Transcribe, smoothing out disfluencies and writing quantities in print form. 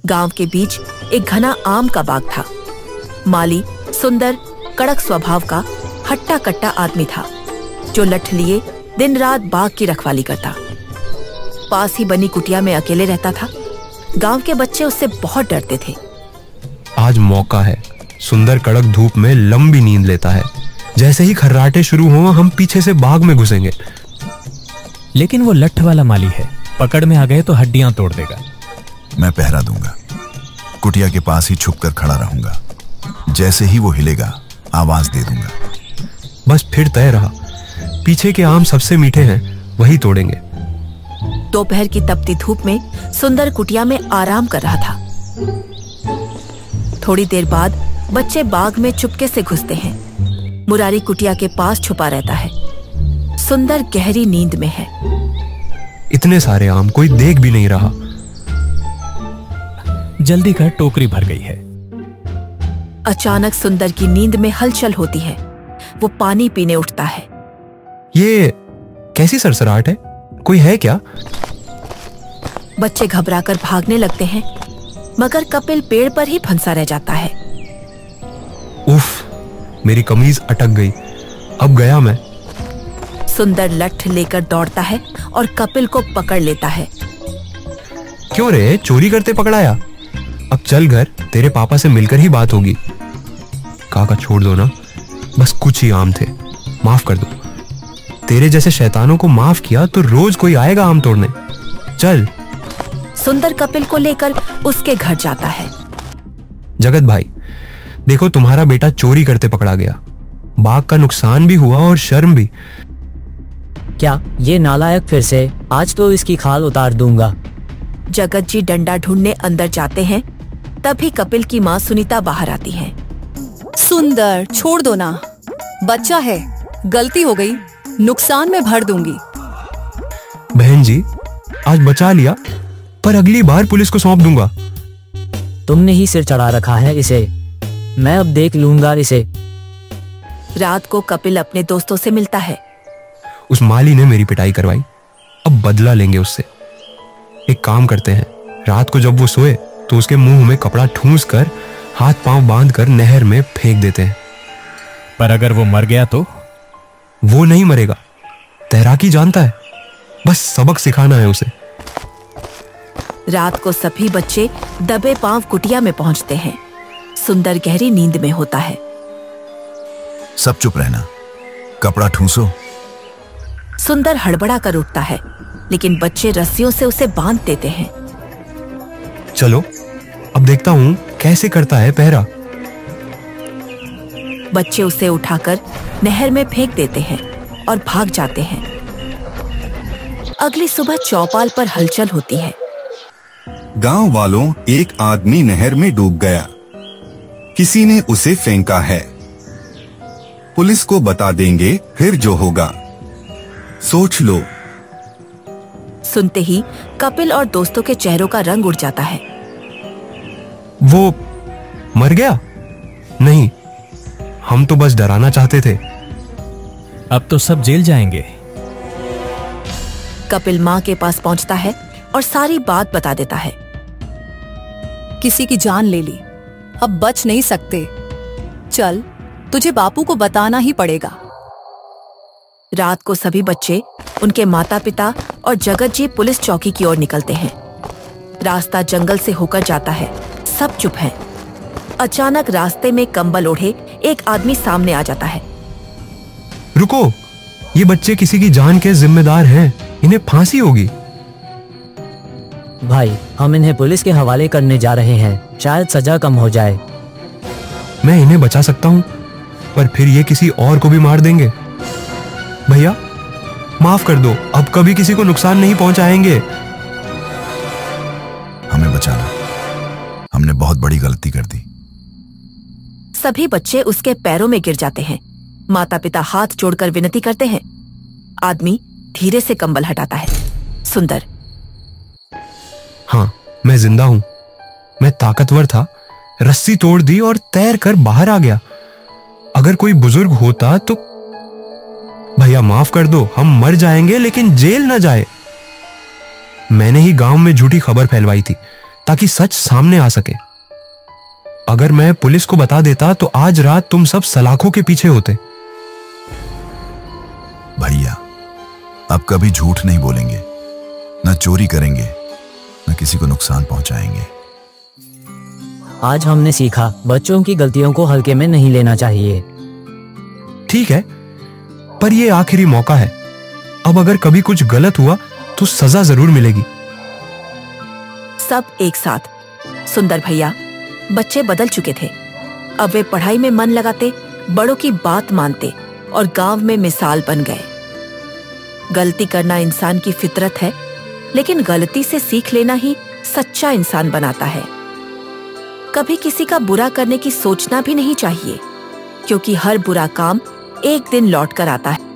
गांव के बीच एक घना आम का बाग था। माली सुंदर, कड़क स्वभाव का हट्टा कट्टा आदमी था, जो लठ लिए दिन रात बाग की रखवाली करता। पास ही बनी कुटिया में अकेले रहता था। गांव के बच्चे उससे बहुत डरते थे। आज मौका है। सुंदर कड़क धूप में लंबी नींद लेता है। जैसे ही खर्राटे शुरू हो, हम पीछे से बाग में घुसेंगे। लेकिन वो लठ वाला माली है, पकड़ में आ गए तो हड्डियां तोड़ देगा। मैं पहरा दूंगा, कुटिया के पास ही छुप कर खड़ा रहूंगा। जैसे ही वो हिलेगा आवाज दे दूंगा। बस फिर तय रहा। पीछे के आम सबसे मीठे हैं, वही तोड़ेंगे। दोपहर की तपती धूप में सुंदर कुटिया में आराम कर रहा था। थोड़ी देर बाद बच्चे बाग में चुपके से घुसते हैं। मुरारी कुटिया के पास छुपा रहता है। सुंदर गहरी नींद में है। इतने सारे आम कोई देख भी नहीं रहा। जल्दी कर, टोकरी भर गई है। अचानक सुंदर की नींद में हलचल होती है। वो पानी पीने उठता है। ये कैसी सरसराहट है? कोई है क्या? बच्चे घबराकर भागने लगते हैं, मगर कपिल पेड़ पर ही फंसा रह जाता है। उफ, मेरी कमीज अटक गई। अब गया मैं। सुंदर लठ लेकर दौड़ता है और कपिल को पकड़ लेता है। क्यों रे, चोरी करते पकड़ाया? अब चल घर, तेरे पापा से मिलकर ही बात होगी। काका छोड़ दो ना, बस कुछ ही आम थे, माफ कर दो। तेरे जैसे शैतानों को माफ किया तो रोज कोई आएगा आम तोड़ने। चल। सुंदर कपिल को लेकर उसके घर जाता है। जगत भाई, देखो तुम्हारा बेटा चोरी करते पकड़ा गया। बाग का नुकसान भी हुआ और शर्म भी। क्या ये नालायक फिर से? आज तो इसकी खाल उतार दूंगा। जगत जी डंडा ढूंढने अंदर जाते हैं। तभी कपिल की माँ सुनीता बाहर आती है। सुंदर, छोड़ दो ना, बच्चा है, गलती हो गई, नुकसान में भर दूंगी। बहन जी, आज बचा लिया, पर अगली बार पुलिस को सौंप दूंगा। तुमने ही सिर चढ़ा रखा है इसे, मैं अब देख लूंगा इसे। रात को कपिल अपने दोस्तों से मिलता है। उस माली ने मेरी पिटाई करवाई, अब बदला लेंगे उससे। एक काम करते हैं, रात को जब वो सोए तो उसके मुंह में कपड़ा ठूंस कर हाथ पांव बांध कर नहर में फेंक देते हैं। पर अगर वो मर गया तो? वो नहीं मरेगा, तैराकी जानता है, बस सबक सिखाना है उसे। रात को सभी बच्चे दबे पांव कुटिया में पहुंचते हैं। सुंदर गहरी नींद में होता है। सब चुप रहना, कपड़ा ठूंसो। सुंदर हड़बड़ा कर उठता है, लेकिन बच्चे रस्सियों से उसे बांध देते हैं। चलो, अब देखता हूं कैसे करता है पहरा। बच्चे उसे उठाकर नहर में फेंक देते हैं और भाग जाते हैं। अगली सुबह चौपाल पर हलचल होती है। गांव वालों, एक आदमी नहर में डूब गया, किसी ने उसे फेंका है। पुलिस को बता देंगे, फिर जो होगा सोच लो। सुनते ही कपिल और दोस्तों के चेहरों का रंग उड़ जाता है। वो मर गया? नहीं, हम तो बस डराना चाहते थे। अब तो सब जेल जाएंगे। कपिल माँ के पास पहुंचता है और सारी बात बता देता है। किसी की जान ले ली, अब बच नहीं सकते। चल, तुझे बापू को बताना ही पड़ेगा। रात को सभी बच्चे, उनके माता पिता और जगत जी पुलिस चौकी की ओर निकलते हैं। रास्ता जंगल से होकर जाता है। सब चुप हैं। अचानक रास्ते में कंबल ओढ़े एक आदमी सामने आ जाता है। रुको, ये बच्चे किसी की जान के जिम्मेदार हैं, इन्हें फांसी होगी। भाई, हम इन्हें पुलिस के हवाले करने जा रहे हैं, शायद सजा कम हो जाए। मैं इन्हें बचा सकता हूँ, पर फिर ये किसी और को भी मार देंगे। भैया, माफ कर दो, अब कभी किसी को नुकसान नहीं पहुंचाएंगे। हमें बचाना, हमने बहुत बड़ी गलती कर दी। सभी बच्चे उसके पैरों में गिर जाते हैं। माता पिता हाथ जोड़कर विनती करते हैं। आदमी धीरे से कंबल हटाता है। सुंदर, हाँ, मैं जिंदा हूं। मैं ताकतवर था, रस्सी तोड़ दी और तैर कर बाहर आ गया। अगर कोई बुजुर्ग होता तो। भैया माफ कर दो, हम मर जाएंगे लेकिन जेल ना जाए। मैंने ही गांव में झूठी खबर फैलवाई थी ताकि सच सामने आ सके। अगर मैं पुलिस को बता देता तो आज रात तुम सब सलाखों के पीछे होते। भैया, अब कभी झूठ नहीं बोलेंगे, न चोरी करेंगे, न किसी को नुकसान पहुंचाएंगे। आज हमने सीखा बच्चों की गलतियों को हल्के में नहीं लेना चाहिए। ठीक है, पर ये आखिरी मौका है। अब अगर कभी कुछ गलत हुआ तो सजा जरूर मिलेगी। सब एक साथ। सुंदर भैया, बच्चे बदल चुके थे। अब वे पढ़ाई में मन लगाते, बड़ों की बात मानते और गांव में मिसाल बन गए। गलती करना इंसान की फितरत है, लेकिन गलती से सीख लेना ही सच्चा इंसान बनाता है। कभी किसी का बुरा करने की सोचना भी नहीं चाहिए, क्योंकि हर बुरा काम एक दिन लौट कर आता है।